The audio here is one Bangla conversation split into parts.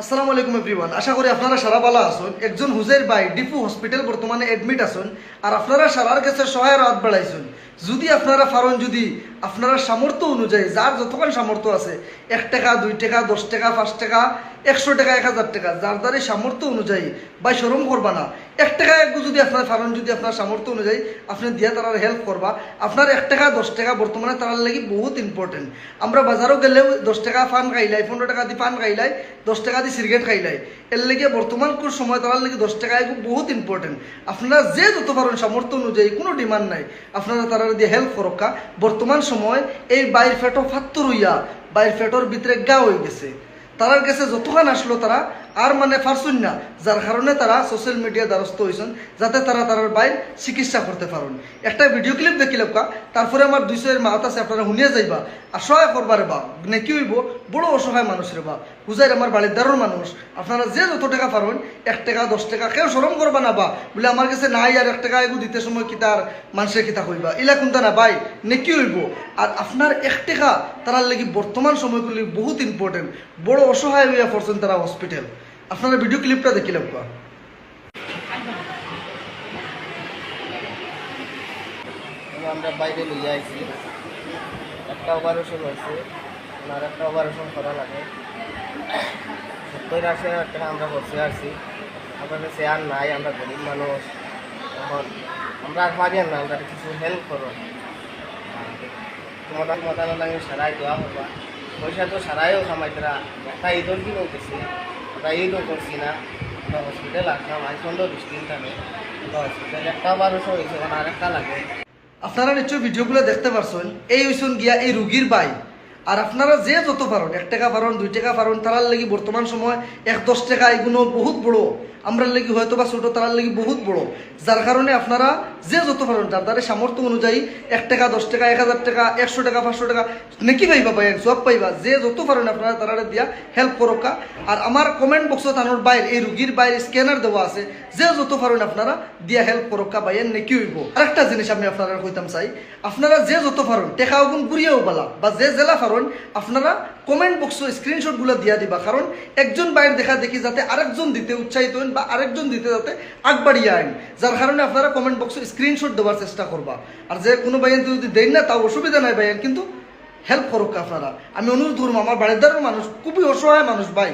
আসসালামু আলাইকুম এভরিওয়ান, আশা করি আপনারা সারা ভালো আছেন। একজন হুজের ভাই ডিপু হসপিটাল বর্তমানে অ্যাডমিট আছেন আর আপনারা সারার কাছে সহায়ের হাত বাড়াইছেন। যদি আপনারা পারেন, যদি আপনারা সামর্থ্য অনুযায়ী যার যতক্ষণ সামর্থ্য আছে, 1 টাকা 2 টাকা 10 টাকা 5 টাকা 100 টাকা 1000 টাকা, যার দ্বারা সামর্থ্য অনুযায়ী ভাই শরম করবা না। 1 টাকা যদি আপনার পারেন, যদি আপনার সামর্থ্য অনুযায়ী আপনি দিয়া তার হেল্প করবা। আপনার 1 টাকা 10 টাকা বর্তমানে তার লাগি বহুত ইম্পর্টেন্ট। আমরা বাজারও গেলেও 10 টাকা পান খাইলাই, 15 টাকা দিয়ে পান খাইলাই, 10 টাকা দিয়ে সিগারেট খাইলাই, এর লেগে বর্তমান সময় তার লাগে 10 টাকা বহুত ইম্পর্টেন্ট। আপনারা যে যত পারেন সামর্থ্য অনুযায়ী, কোনো ডিমান্ড নাই, আপনারা তারা দিয়ে হেল্প করকা। বর্তমান সময় এই বাইর ফেটো ফাত্তর হইয়া বাইর ফেটোর ভিতরে গা হয়ে গেছে। তারার কাছে যতক্ষণ আসলো তারা আর মানে পারছুন না, যার কারণে তারা সোশ্যাল মিডিয়া দ্বারস্থ হয়েছেন যাতে তারা তার বাইর চিকিৎসা করতে পারেন। একটা ভিডিও ক্লিপ দেখিলাম কা, তারপরে আমার 200 এর মাত আছে, আপনারা শুনিয়ে যাইবা আর সহায় করবারে বা নাকি হইব বড় অসহায় মানুষের বা হুজাইর আমার বাড়ির দ্বারর মানুষ। আপনারা যে যত টাকা পারেন, 1 টাকা 10 টাকা, কেউ শরম করবা না বা বলে আমার কাছে নাই আর 1 টাকা এগু দিতে সময় কি তার মানুষের কিতা হইবা, ইলা কোনটা না ভাই, নাকি হইব। আর আপনার 1 টাকা তার লাগি বর্তমান সময়গুলি বহুত ইম্পর্টেন্ট। বড় অসহায় হইয়া পড়ছেন তারা হসপিটাল। আপনারা ভিডিও ক্লিপটা দেখিলাম কা। আমরা বাইরে লিয়ে আইছি, একটা অপারেশন হয়েছে, আর একটা অপারেশন করা লাগে। 70-80 টাকা আমরা বসে আসছি, আমার কাছে আর নাই, আমরা গরিব মানুষ। এখন আমরা আর পারি না, আমরা কিছু হেল্প করো। মতানো লাগে সারাই দেওয়া হবা, পয়সা তো সারাইও খামাইতরা। একটা ঈদর কি বলতেছি, আমরা ঈদও করছি না, আমরা হসপিটাল আসলাম আজ 15-20 দিন থাকে। হসপিটাল একটা অপারেশন হয়েছে, এখন আর একটা লাগে। আপনারা নিশ্চয়ই ভিডিওগুলো দেখতে পারছেন। এই হইছেন গিয়া এই রুগীর ভাই। আর আপনারা যে যত পারেন, 1 টাকা পারেন 2 টাকা পারেন, তারার লাগি বর্তমান সময় 1-10 টাকা এগুলো বহুত বড়, আমরা লাগি হয়তো বা ছোটো, তারার লাগি বহুত বড়। যার কারণে আপনারা যে যত পারেন, যার দ্বারা সামর্থ্য অনুযায়ী 1 টাকা 10 টাকা 1000 টাকা 100 টাকা 500 টাকা নাকি পাইবা, পাইন সব পাইবা। যে যত পারেন আপনারা তারা দিয়া হেল্প করোকা। আর আমার কমেন্ট বক্সত আনোর বাইর এই রুগীর বাইরে স্ক্যানার দেওয়া আছে, যে যত পারেন আপনারা দিয়া হেল্প করোকা বাইন নাকি হইব। আরেকটা জিনিস আমি আপনারা কইতাম চাই, আপনারা যে যত পারেন টেকা ওগুন ঘুরিয়েও বলা বা যে জেলা পারেন আপনারা কমেন্ট বক্সে স্ক্রিনশটগুলো দিয়া দিবা। কারণ একজন বাইরে দেখা দেখি যাতে আরেকজন দিতে উৎসাহিত হন বা আরেকজন দিতে যাতে আগবাড়িয়ে আইন, যার কারণে আপনারা কমেন্ট বক্সে স্ক্রিনশট দেওয়ার চেষ্টা করবা। আর যে কোনো বাইন যদি দেন না তাও অসুবিধা নাই বাইন, কিন্তু হেল্প করুক আপনারা। আমি অনুরোধ করবো, আমার বাড়ির দ্বারের মানুষ খুবই অসহায় মানুষ ভাই।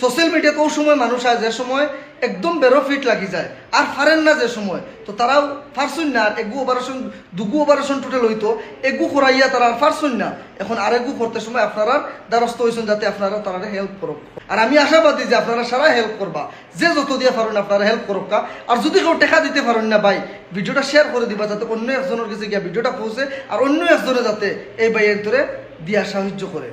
সোশ্যাল মিডিয়াতে ওই সময় মানুষ হয় যে সময় একদম বেরো ফিট লাগি যায় আর পারেন না যে সময়, তো তারাও পারছুন না। আর এগু অপারেশন দুগু অপারেশন টোটাল হইতো, এগু করাইয়া তারা আর পারছুন না। এখন আরেকু করতে সময় আপনারা দ্বারস্থ হয়েছেন যাতে আপনারা তারা হেল্প করুক। আর আমি আশাবাদী যে আপনারা সারা হেল্প করবা, যে যত দিয়ে পারেন আপনারা হেল্প করুক। আর যদি কেউ টাকা দিতে পারেন না ভাই, ভিডিওটা শেয়ার করে দিবা যাতে অন্য একজনের কাছে গিয়া ভিডিওটা পৌঁছে আর অন্য একজনে যাতে এই ভাইয়ের ধরে দিয়া সাহায্য করে।